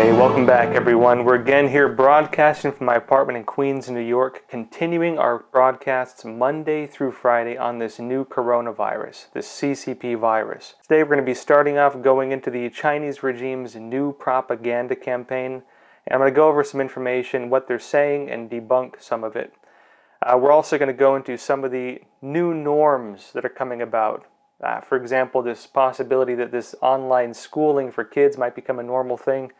Hey, welcome back everyone. We're again here broadcasting from my apartment in Queens, New York, continuing our broadcasts Monday through Friday on this new coronavirus, this CCP virus. Today we're going to be starting off going into the Chinese regime's new propaganda campaign, and I'm going to go over some information, what they're saying, and debunk some of it. We're also going to go into some of the new norms that are coming about. For example, this possibility that this online schooling for kids might become a normal thing.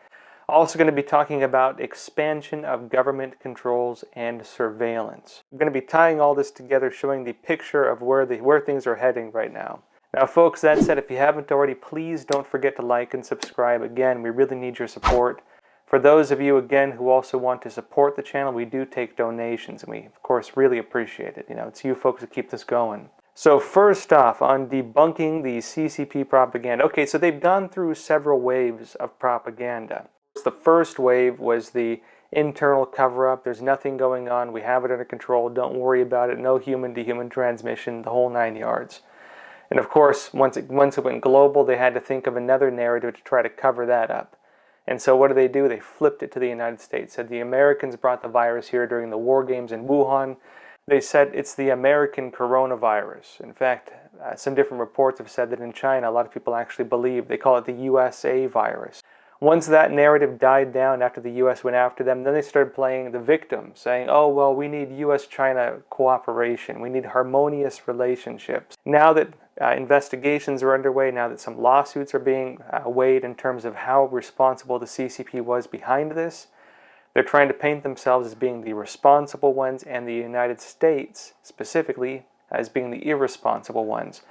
Also going to be talking about expansion of government controls and surveillance. I'm going to be tying all this together, showing the picture of where things are heading right now. Now folks, that said, if you haven't already, please don't forget to like and subscribe. Again, we really need your support. For those of you, again, who also want to support the channel, we do take donations, and we, of course, really appreciate it. It's you folks that keep this going. So first off, on debunking the CCP propaganda. Okay, so they've gone through several waves of propaganda. The first wave was the internal cover-up. There's nothing going on. We have it under control. Don't worry about it. No human-to-human transmission, the whole 9 yards. And of course, once it went global, they had to think of another narrative to try to cover that up. And so what do? They flipped it to the United States. Said the Americans brought the virus here during the war games in Wuhan. They said it's the American coronavirus. In fact, some different reports have said that in China, a lot of people actually believe, they call it the USA virus. Once that narrative died down after the U.S. went after them, then they started playing the victim, saying, oh, well, we need U.S.-China cooperation. We need harmonious relationships. Now that investigations are underway, now that some lawsuits are being weighed in terms of how responsible the CCP was behind this, they're trying to paint themselves as being the responsible ones and the United States, specifically, as being the irresponsible ones.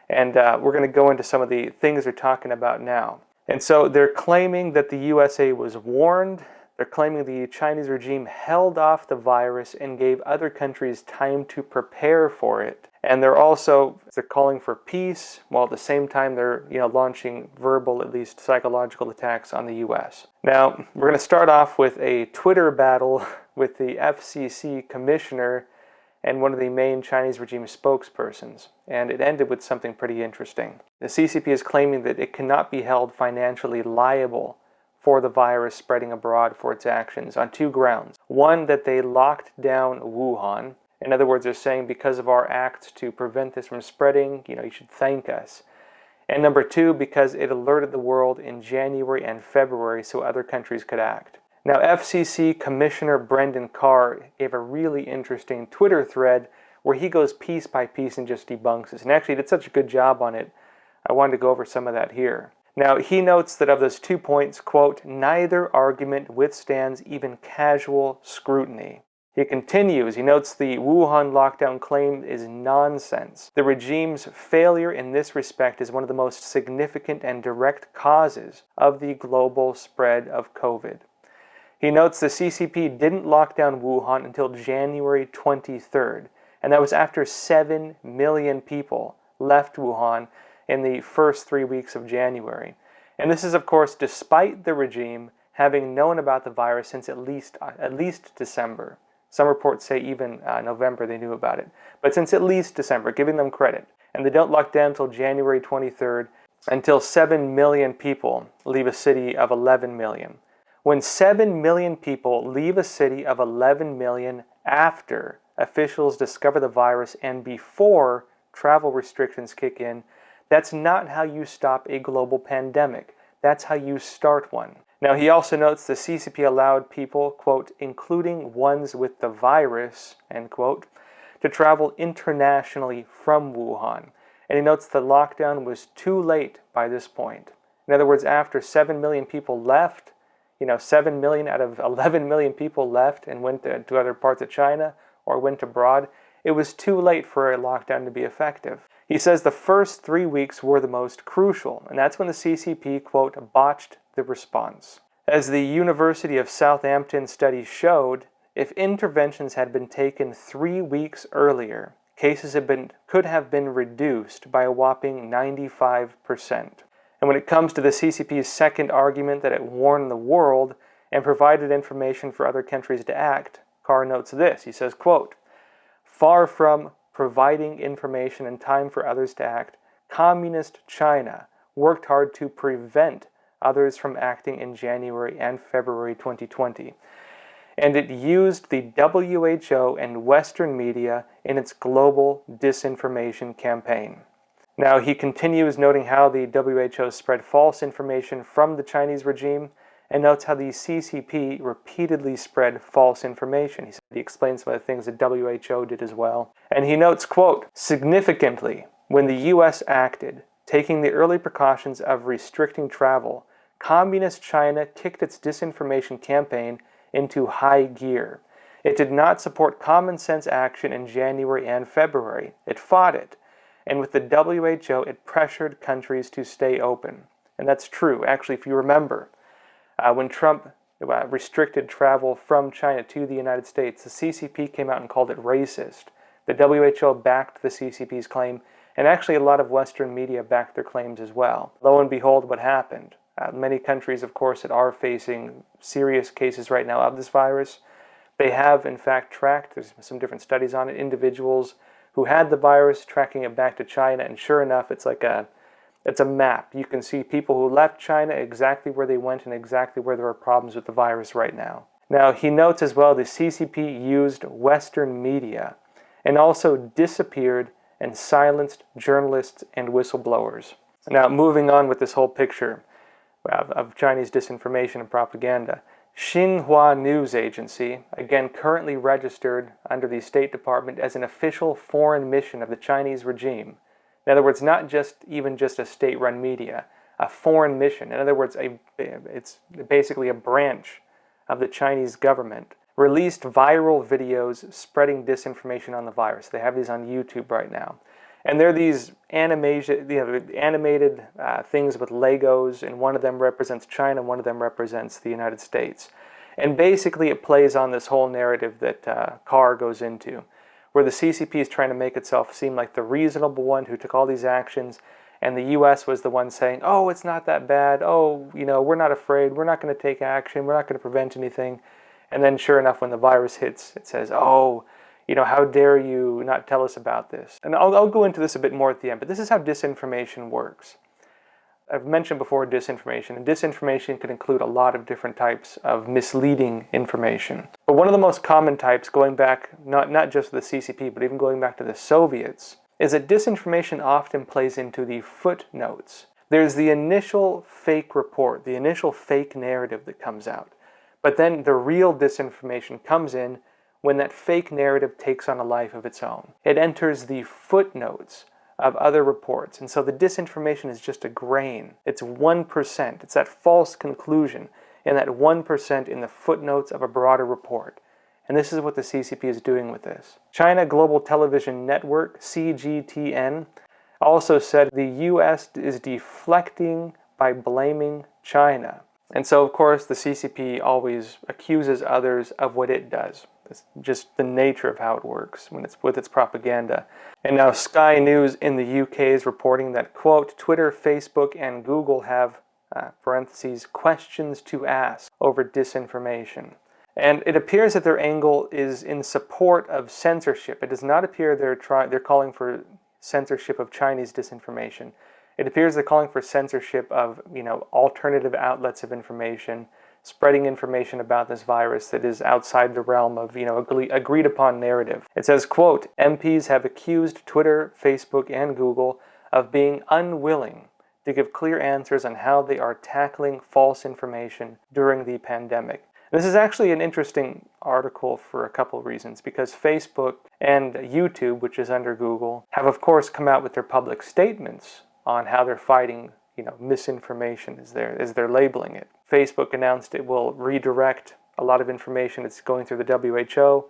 And we're going to go into some of the things they're talking about now. And so they're claiming that the USA was warned. They're claiming the Chinese regime held off the virus and gave other countries time to prepare for it. And they're calling for peace, while at the same time they're launching verbal, at least psychological attacks on the US. Now, we're going to start off with a Twitter battle with the FCC commissioner and one of the main Chinese regime spokespersons, and it ended with something pretty interesting. The CCP is claiming that it cannot be held financially liable for the virus spreading abroad for its actions on two grounds. One, that they locked down Wuhan. In other words, they're saying because of our acts to prevent this from spreading, you should thank us. And number two, because it alerted the world in January and February so other countries could act. Now, FCC Commissioner Brendan Carr gave a really interesting Twitter thread where he goes piece by piece and just debunks this. And actually did such a good job on it, I wanted to go over some of that here. Now, he notes that of those 2 points, quote, neither argument withstands even casual scrutiny. He continues, he notes the Wuhan lockdown claim is nonsense. The regime's failure in this respect is one of the most significant and direct causes of the global spread of COVID. He notes the CCP didn't lock down Wuhan until January 23rd, and that was after 7 million people left Wuhan in the first 3 weeks of January. And this is, of course, despite the regime having known about the virus since at least December. Some reports say even November they knew about it. But since at least December, giving them credit. And they don't lock down until January 23rd, until 7 million people leave a city of 11 million. When 7 million people leave a city of 11 million after officials discover the virus and before travel restrictions kick in, that's not how you stop a global pandemic. That's how you start one. Now, he also notes the CCP allowed people, quote, including ones with the virus, end quote, to travel internationally from Wuhan. And he notes the lockdown was too late by this point. In other words, after 7 million people left, 7 million out of 11 million people left and went to other parts of China or went abroad, it was too late for a lockdown to be effective. He says the first 3 weeks were the most crucial, and that's when the CCP, quote, botched the response. As the University of Southampton study showed, if interventions had been taken 3 weeks earlier, cases could have been reduced by a whopping 95%. And when it comes to the CCP's second argument that it warned the world and provided information for other countries to act, Carr notes this. He says, quote, far from providing information and time for others to act, Communist China worked hard to prevent others from acting in January and February 2020. And it used the WHO and Western media in its global disinformation campaign. Now, he continues noting how the WHO spread false information from the Chinese regime, and notes how the CCP repeatedly spread false information. He explains some of the things the WHO did as well. And he notes, quote, "Significantly, when the US acted, taking the early precautions of restricting travel, Communist China kicked its disinformation campaign into high gear. It did not support common sense action in January and February. It fought it. And with the WHO, it pressured countries to stay open." And that's true. Actually, if you remember, when Trump restricted travel from China to the United States, the CCP came out and called it racist. The WHO backed the CCP's claim, and actually a lot of Western media backed their claims as well. Lo and behold, what happened? Many countries, of course, that are facing serious cases right now of this virus, they have in fact tracked, there's some different studies on it, individuals who had the virus, tracking it back to China, and sure enough, it's a map. You can see people who left China, exactly where they went, and exactly where there are problems with the virus right now. Now, he notes as well the CCP used Western media and also disappeared and silenced journalists and whistleblowers. Now, moving on with this whole picture of Chinese disinformation and propaganda, Xinhua News Agency, again currently registered under the State Department as an official foreign mission of the Chinese regime. In other words, not even just a state-run media, a foreign mission. In other words, it's basically a branch of the Chinese government, released viral videos spreading disinformation on the virus. They have these on YouTube right now. And they're these animated things with Legos, and one of them represents China, one of them represents the United States. And basically it plays on this whole narrative that Carr goes into, where the CCP is trying to make itself seem like the reasonable one who took all these actions, and the US was the one saying, oh, it's not that bad, oh, we're not afraid, we're not going to take action, we're not going to prevent anything. And then sure enough, when the virus hits, it says, oh, how dare you not tell us about this? And I'll go into this a bit more at the end, but this is how disinformation works. I've mentioned before disinformation, and disinformation can include a lot of different types of misleading information. But one of the most common types, going back not just to the CCP, but even going back to the Soviets, is that disinformation often plays into the footnotes. There's the initial fake report, the initial fake narrative that comes out. But then the real disinformation comes in when that fake narrative takes on a life of its own. It enters the footnotes of other reports. And so the disinformation is just a grain. It's 1%. It's that false conclusion in that 1% in the footnotes of a broader report. And this is what the CCP is doing with this. China Global Television Network, CGTN, also said the US is deflecting by blaming China. And so, of course, the CCP always accuses others of what it does. It's just the nature of how it works when it's with its propaganda. And now Sky News in the UK is reporting that, quote, Twitter, Facebook, and Google have, parentheses, questions to ask over disinformation. And it appears that their angle is in support of censorship. It does not appear they're calling for censorship of Chinese disinformation. It appears they're calling for censorship of, alternative outlets of information, spreading information about this virus that is outside the realm of, agreed upon narrative. It says, quote, MPs have accused Twitter, Facebook, and Google of being unwilling to give clear answers on how they are tackling false information during the pandemic. This is actually an interesting article for a couple of reasons, because Facebook and YouTube, which is under Google, have of course come out with their public statements on how they're fighting, misinformation as they're labeling it. Facebook announced it will redirect a lot of information that's going through the WHO.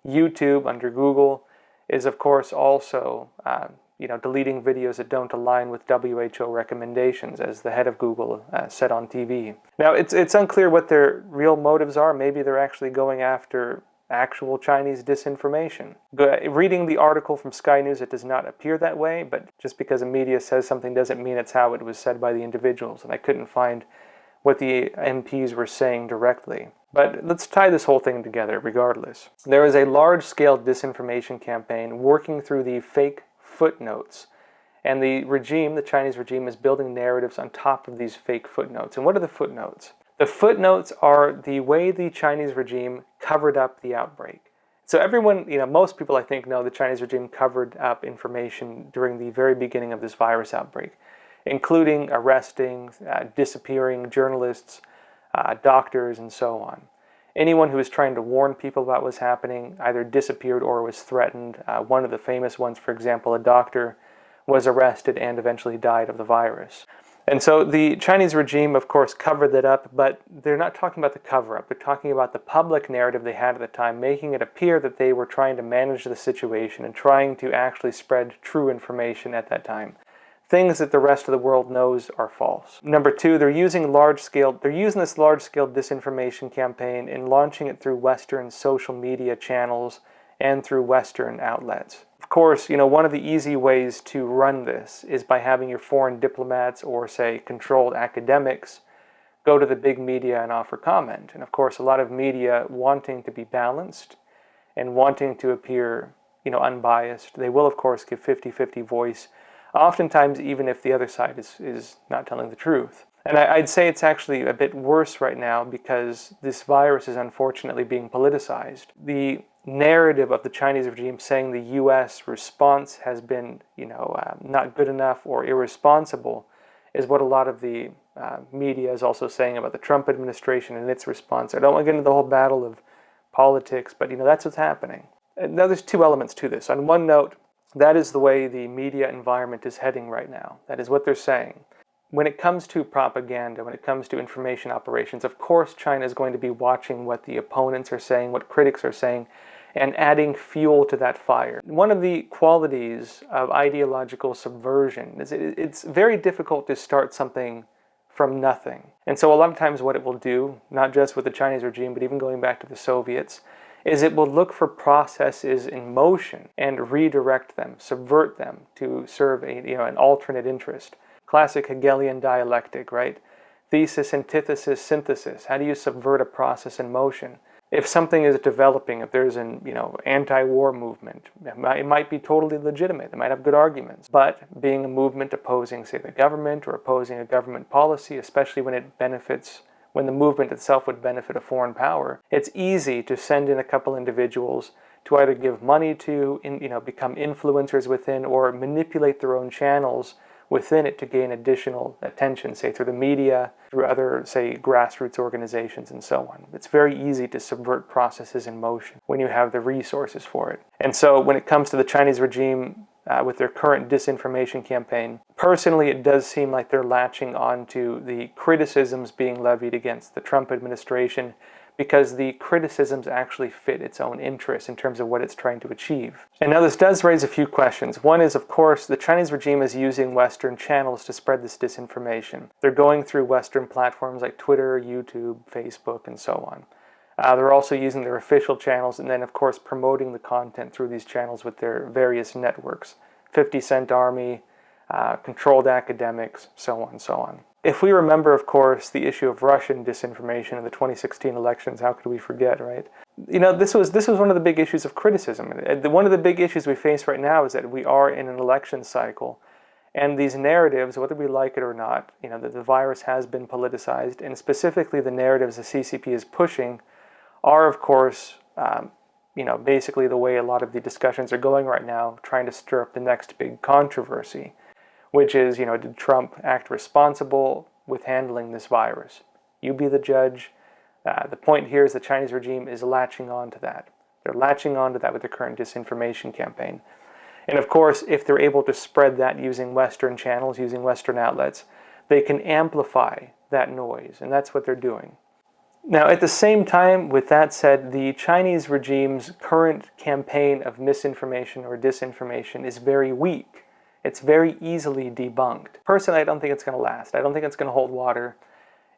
YouTube, under Google, is of course also, deleting videos that don't align with WHO recommendations, as the head of Google said on TV. Now, it's unclear what their real motives are. Maybe they're actually going after actual Chinese disinformation. Reading the article from Sky News, it does not appear that way, but just because a media says something doesn't mean it's how it was said by the individuals, and I couldn't find what the MPs were saying directly. But let's tie this whole thing together regardless. There is a large-scale disinformation campaign working through the fake footnotes And the regime, the Chinese regime, is building narratives on top of these fake footnotes. And what are the footnotes? The footnotes are the way the Chinese regime covered up the outbreak. So everyone, most people I think know the Chinese regime covered up information during the very beginning of this virus outbreak, including arresting, disappearing journalists, doctors, and so on. Anyone who was trying to warn people about what was happening either disappeared or was threatened. One of the famous ones, for example, a doctor was arrested and eventually died of the virus. And so the Chinese regime, of course, covered that up, but they're not talking about the cover-up. They're talking about the public narrative they had at the time, making it appear that they were trying to manage the situation and trying to actually spread true information at that time. Things that the rest of the world knows are false. Number two, they're using this large-scale disinformation campaign and launching it through Western social media channels and through Western outlets. Of course, one of the easy ways to run this is by having your foreign diplomats or, say, controlled academics go to the big media and offer comment. And of course, a lot of media wanting to be balanced and wanting to appear, unbiased, they will, of course, give 50-50 voice, oftentimes even if the other side is not telling the truth. And I'd say it's actually a bit worse right now because this virus is unfortunately being politicized. The narrative of the Chinese regime saying the U.S. response has been, not good enough or irresponsible is what a lot of the media is also saying about the Trump administration and its response. I don't want to get into the whole battle of politics, but that's what's happening. And now there's two elements to this. On one note, that is the way the media environment is heading right now. That is what they're saying. When it comes to propaganda, when it comes to information operations, of course China is going to be watching what the opponents are saying, what critics are saying, and adding fuel to that fire. One of the qualities of ideological subversion is it's very difficult to start something from nothing. And so a lot of times what it will do, not just with the Chinese regime, but even going back to the Soviets, is it will look for processes in motion and redirect them, subvert them to serve an alternate interest. Classic Hegelian dialectic, right? Thesis, antithesis, synthesis. How do you subvert a process in motion? If something is developing, if there's an anti-war movement, it might be totally legitimate. It might have good arguments. But being a movement opposing, say, the government or opposing a government policy, especially when the movement itself would benefit a foreign power, it's easy to send in a couple individuals to either give money to, become influencers within, or manipulate their own channels within it to gain additional attention, say through the media, through other, say, grassroots organizations and so on. It's very easy to subvert processes in motion when you have the resources for it. And so when it comes to the Chinese regime with their current disinformation campaign, personally it does seem like they're latching on to the criticisms being levied against the Trump administration because the criticisms actually fit its own interests in terms of what it's trying to achieve. And now this does raise a few questions. One is, of course, the Chinese regime is using Western channels to spread this disinformation. They're going through Western platforms like Twitter, YouTube, Facebook, and so on. They're also using their official channels and then, of course, promoting the content through these channels with their various networks. 50 Cent Army, controlled academics, so on and so on. If we remember, of course, the issue of Russian disinformation in the 2016 elections, how could we forget, right? This was one of the big issues of criticism. One of the big issues we face right now is that we are in an election cycle, and these narratives, whether we like it or not, that the virus has been politicized, and specifically the narratives the CCP is pushing are, of course, basically the way a lot of the discussions are going right now, trying to stir up the next big controversy, which is, did Trump act responsible with handling this virus? You be the judge. The point here is the Chinese regime is latching on to that. They're latching on to that with the current disinformation campaign. And of course, if they're able to spread that using Western channels, using Western outlets, they can amplify that noise, and that's what they're doing. Now, at the same time, with that said, the Chinese regime's current campaign of misinformation or disinformation is very weak. It's very easily debunked. Personally, I don't think it's going to last. I don't think it's going to hold water.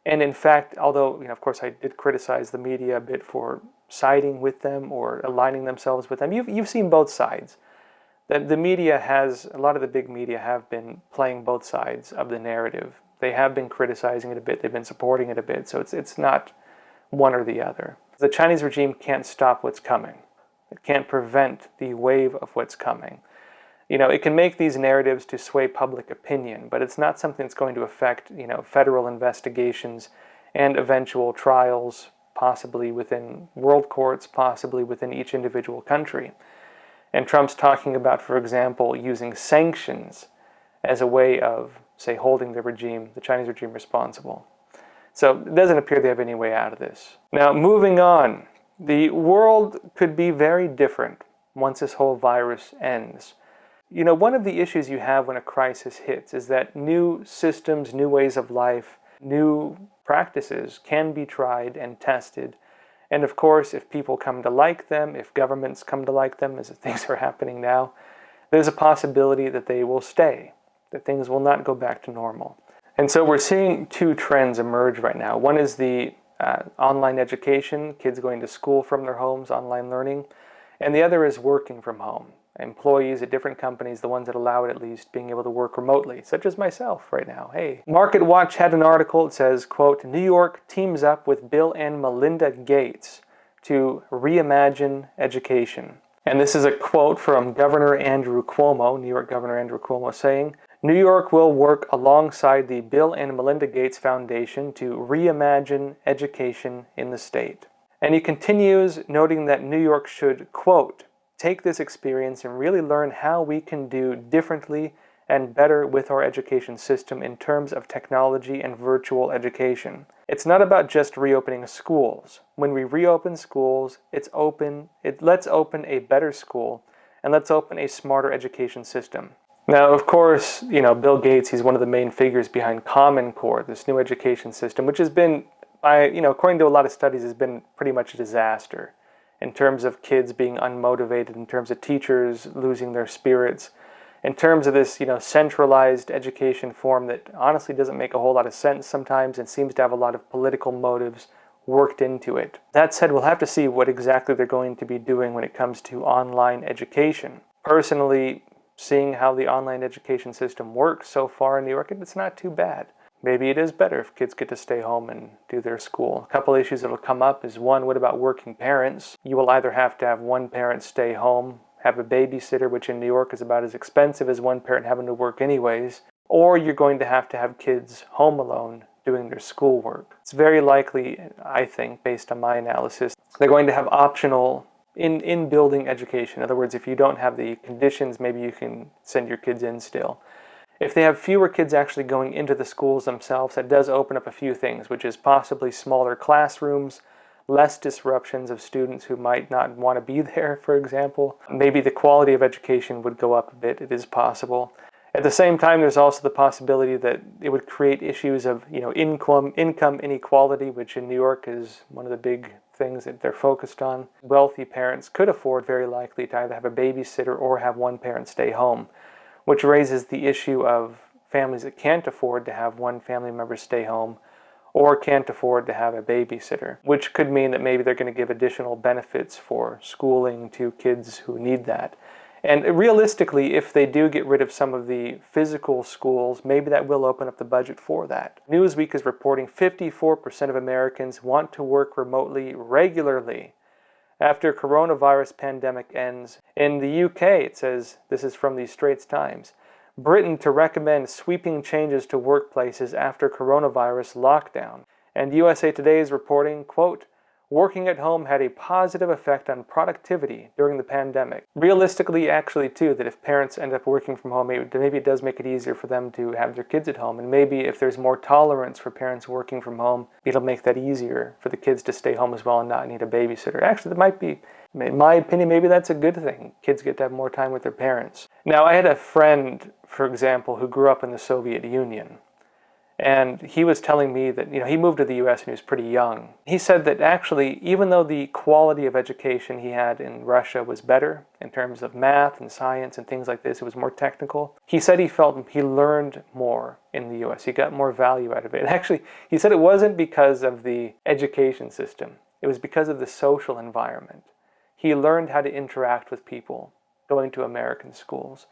And in fact, although, of course, I did criticize the media a bit for siding with them or aligning themselves with them, you've seen both sides. The media a lot of the big media have been playing both sides of the narrative. They have been criticizing it a bit. They've been supporting it a bit. So it's not one or the other. The Chinese regime can't stop what's coming. It can't prevent the wave of what's coming. It can make these narratives to sway public opinion, but it's not something that's going to affect, federal investigations and eventual trials, possibly within world courts, possibly within each individual country. And Trump's talking about, for example, using sanctions as a way of, say, holding the Chinese regime responsible. So it doesn't appear they have any way out of this. Now, moving on, the world could be very different once this whole virus ends. One of the issues you have when a crisis hits is that new systems, new ways of life, new practices can be tried and tested. And of course, if people come to like them, if governments come to like them, as things are happening now, there's a possibility that they will stay, that things will not go back to normal. And so we're seeing two trends emerge right now. One is the online education, kids going to school from their homes, online learning. And the other is working from home. Employees at different companies, the ones that allow it at least, being able to work remotely, such as myself right now. Hey, MarketWatch had an article that says, quote, New York teams up with Bill and Melinda Gates to reimagine education. And this is a quote from Governor Andrew Cuomo, New York Governor Andrew Cuomo, saying, New York will work alongside the Bill and Melinda Gates Foundation to reimagine education in the state. And he continues, noting that New York should, quote, take this experience and really learn how we can do differently and better with our education system in terms of technology and virtual education. It's not about just reopening schools. When we reopen schools, let's open a better school, and let's open a smarter education system. Now, of course, Bill Gates, he's one of the main figures behind Common Core, this new education system, which has been, according to a lot of studies, has been pretty much a disaster in terms of kids being unmotivated, in terms of teachers losing their spirits, in terms of this, centralized education form that honestly doesn't make a whole lot of sense sometimes and seems to have a lot of political motives worked into it. That said, we'll have to see what exactly they're going to be doing when it comes to online education. Personally, seeing how the online education system works so far in New York, it's not too bad. Maybe it is better if kids get to stay home and do their school. A couple issues that will come up is, one, what about working parents? You will either have to have one parent stay home, have a babysitter, which in New York is about as expensive as one parent having to work anyways, or you're going to have kids home alone doing their schoolwork. It's very likely, I think, based on my analysis, they're going to have optional in-building education. In other words, if you don't have the conditions, maybe you can send your kids in still. If they have fewer kids actually going into the schools themselves, that does open up a few things, which is possibly smaller classrooms, less disruptions of students who might not want to be there, for example. Maybe the quality of education would go up a bit. It is possible. At the same time, there's also the possibility that it would create issues of, income inequality, which in New York is one of the big things that they're focused on. Wealthy parents could afford, very likely, to either have a babysitter or have one parent stay home, which raises the issue of families that can't afford to have one family member stay home or can't afford to have a babysitter, which could mean that maybe they're going to give additional benefits for schooling to kids who need that. And realistically, if they do get rid of some of the physical schools, maybe that will open up the budget for that. Newsweek is reporting 54% of Americans want to work remotely regularly after coronavirus pandemic ends. In the UK, it says, this is from the Straits Times, Britain to recommend sweeping changes to workplaces after coronavirus lockdown. And USA Today is reporting, quote, working at home had a positive effect on productivity during the pandemic. Realistically, actually, too, that if parents end up working from home, maybe it does make it easier for them to have their kids at home. And maybe if there's more tolerance for parents working from home, it'll make that easier for the kids to stay home as well and not need a babysitter. Actually, that might be, in my opinion, maybe that's a good thing. Kids get to have more time with their parents. Now, I had a friend, for example, who grew up in the Soviet Union. And he was telling me that, he moved to the U.S. and he was pretty young. He said that actually, even though the quality of education he had in Russia was better in terms of math and science and things like this, it was more technical, he said he felt he learned more in the U.S. He got more value out of it. And actually, he said it wasn't because of the education system. It was because of the social environment. He learned how to interact with people going to American schools.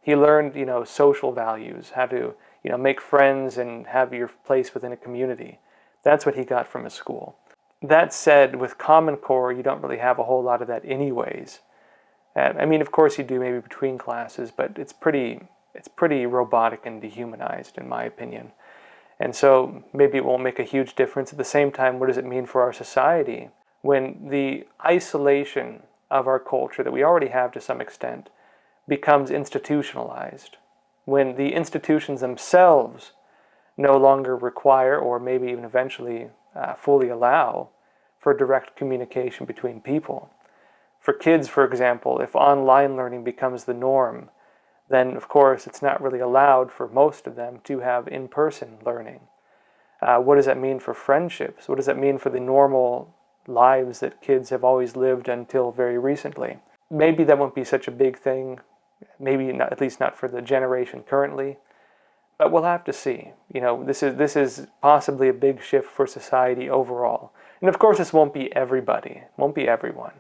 He learned, social values, how to make friends and have your place within a community. That's what he got from his school. That said, with Common Core, you don't really have a whole lot of that anyways. And I mean, of course you do maybe between classes, but it's pretty robotic and dehumanized in my opinion. And so maybe it won't make a huge difference. At the same time, what does it mean for our society when the isolation of our culture that we already have to some extent becomes institutionalized? When the institutions themselves no longer require, or maybe even eventually fully allow, for direct communication between people. For kids, for example, if online learning becomes the norm, then of course it's not really allowed for most of them to have in-person learning. What does that mean for friendships? What does that mean for the normal lives that kids have always lived until very recently? Maybe that won't be such a big thing, maybe not, at least not for the generation currently, but we'll have to see. You know, this is possibly a big shift for society overall. And of course this won't be everybody, won't be everyone.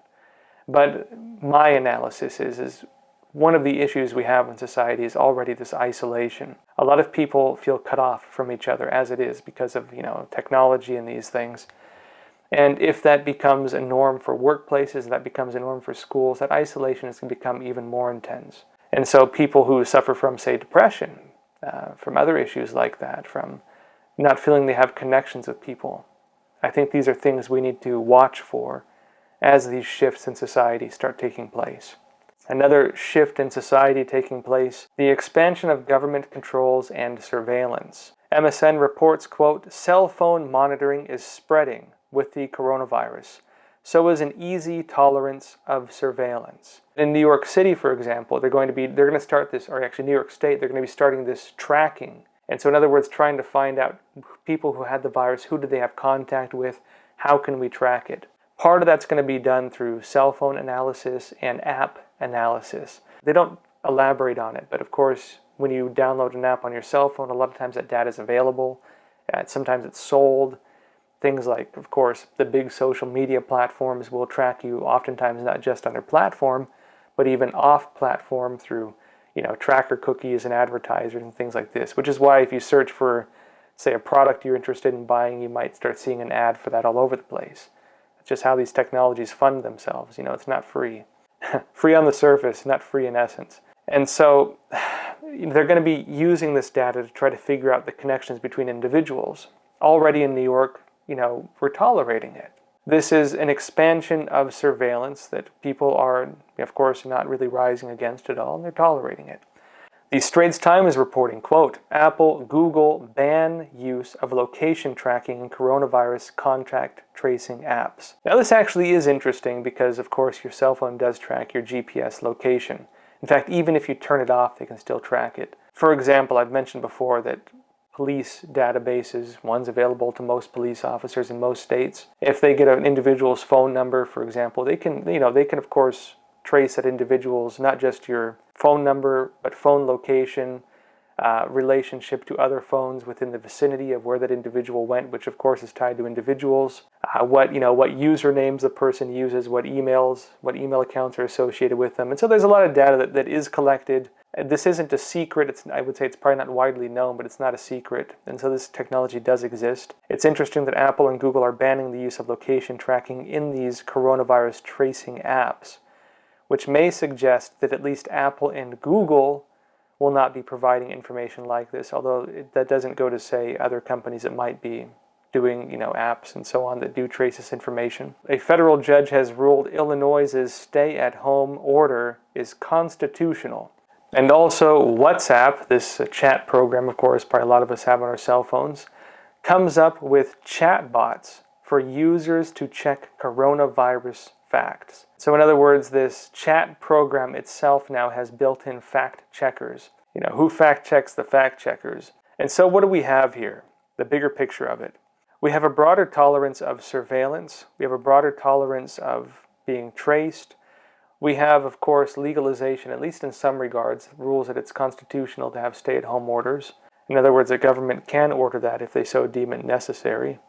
But my analysis is one of the issues we have in society is already this isolation. A lot of people feel cut off from each other as it is because of, technology and these things. And if that becomes a norm for workplaces, that becomes a norm for schools, that isolation is going to become even more intense. And so people who suffer from, say, depression, from other issues like that, from not feeling they have connections with people, I think these are things we need to watch for as these shifts in society start taking place. Another shift in society taking place, the expansion of government controls and surveillance. MSN reports, quote, "Cell phone monitoring is spreading with the coronavirus. So is an easy tolerance of surveillance." In New York City, for example, they're going to start this, or actually New York State, they're going to be starting this tracking. And so in other words, trying to find out people who had the virus, who did they have contact with, how can we track it? Part of that's going to be done through cell phone analysis and app analysis. They don't elaborate on it, but of course, when you download an app on your cell phone, a lot of times that data is available. Sometimes it's sold. Things like, of course, the big social media platforms will track you oftentimes not just on their platform, but even off-platform through, tracker cookies and advertisers and things like this, which is why if you search for, say, a product you're interested in buying, you might start seeing an ad for that all over the place. It's just how these technologies fund themselves. It's not free. Free on the surface, not free in essence. And so they're going to be using this data to try to figure out the connections between individuals. Already in New York, we're tolerating it. This is an expansion of surveillance that people are, of course, not really rising against at all, and they're tolerating it. The Straits Times is reporting, quote, "Apple, Google ban use of location tracking in coronavirus contact tracing apps." Now this actually is interesting because, of course, your cell phone does track your GPS location. In fact, even if you turn it off, they can still track it. For example, I've mentioned before that police databases, one's available to most police officers in most states. If they get an individual's phone number, for example, they can of course trace that individual's, not just your phone number, but phone location, relationship to other phones within the vicinity of where that individual went, which of course is tied to individuals, what usernames the person uses, what email accounts are associated with them. And so there's a lot of data that is collected. This isn't a secret. I would say it's probably not widely known, but it's not a secret. And so this technology does exist. It's interesting that Apple and Google are banning the use of location tracking in these coronavirus tracing apps, which may suggest that at least Apple and Google will not be providing information like this, although that doesn't go to say other companies that might be doing, apps and so on that do trace this information. A federal judge has ruled Illinois' stay-at-home order is constitutional. And also WhatsApp, this chat program, of course, probably a lot of us have on our cell phones, comes up with chatbots for users to check coronavirus facts. So in other words, this chat program itself now has built-in fact checkers. Who fact checks the fact checkers? And so what do we have here? The bigger picture of it. We have a broader tolerance of surveillance. We have a broader tolerance of being traced. We have, of course, legalization, at least in some regards, rules that it's constitutional to have stay-at-home orders. In other words, the government can order that if they so deem it necessary.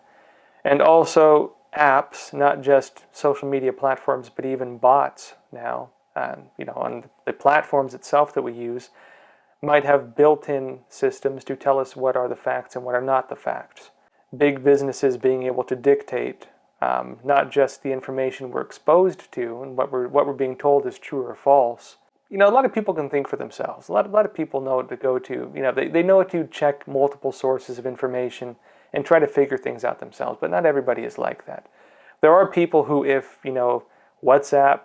And also apps, not just social media platforms, but even bots now, on the platforms itself that we use, might have built-in systems to tell us what are the facts and what are not the facts. Big businesses being able to dictate not just the information we're exposed to and what we're being told is true or false. A lot of people can think for themselves. A lot of people know to go to, they know to check multiple sources of information and try to figure things out themselves, but not everybody is like that. There are people who, if, WhatsApp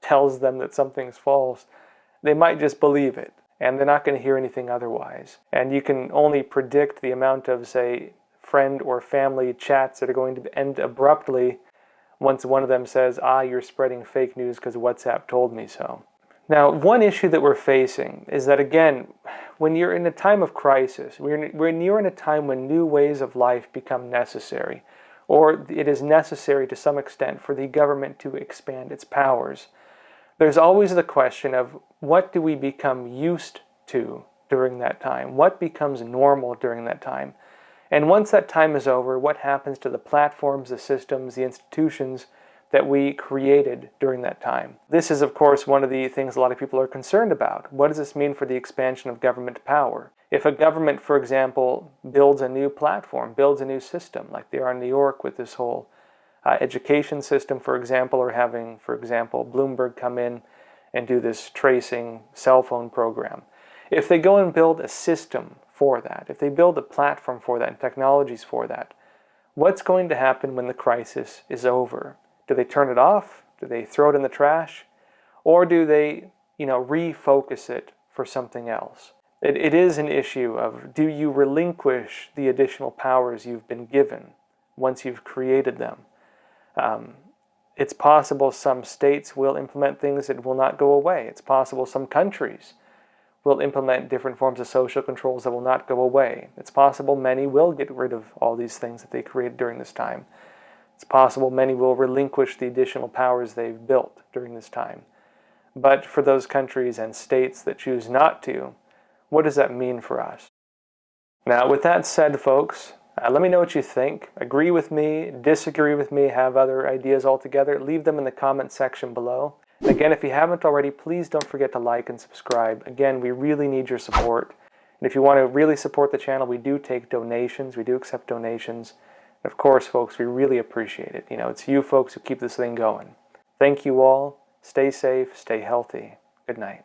tells them that something's false, they might just believe it, and they're not going to hear anything otherwise. And you can only predict the amount of, say, friend or family chats that are going to end abruptly once one of them says, you're spreading fake news because WhatsApp told me so. Now, one issue that we're facing is that, again, when you're in a time of crisis, when you're in a time when new ways of life become necessary, or it is necessary to some extent for the government to expand its powers, there's always the question of what do we become used to during that time? What becomes normal during that time? And once that time is over, what happens to the platforms, the systems, the institutions that we created during that time? This is, of course, one of the things a lot of people are concerned about. What does this mean for the expansion of government power? If a government, for example, builds a new platform, builds a new system, like they are in New York with this whole education system, for example, or having, for example, Bloomberg come in and do this tracing cell phone program. If they go and build a system for that, if they build a platform for that and technologies for that, what's going to happen when the crisis is over? Do they turn it off? Do they throw it in the trash? Or do they, refocus it for something else? It is an issue of, do you relinquish the additional powers you've been given once you've created them? It's possible some states will implement things that will not go away. It's possible some countries will implement different forms of social controls that will not go away. It's possible many will get rid of all these things that they created during this time. It's possible many will relinquish the additional powers they've built during this time. But for those countries and states that choose not to, what does that mean for us? Now, with that said, folks, let me know what you think. Agree with me, disagree with me, have other ideas altogether. Leave them in the comment section below. Again, if you haven't already, please don't forget to like and subscribe. Again, we really need your support. And if you want to really support the channel, we do take donations. We do accept donations. And of course, folks, we really appreciate it. It's you folks who keep this thing going. Thank you all. Stay safe, stay healthy. Good night.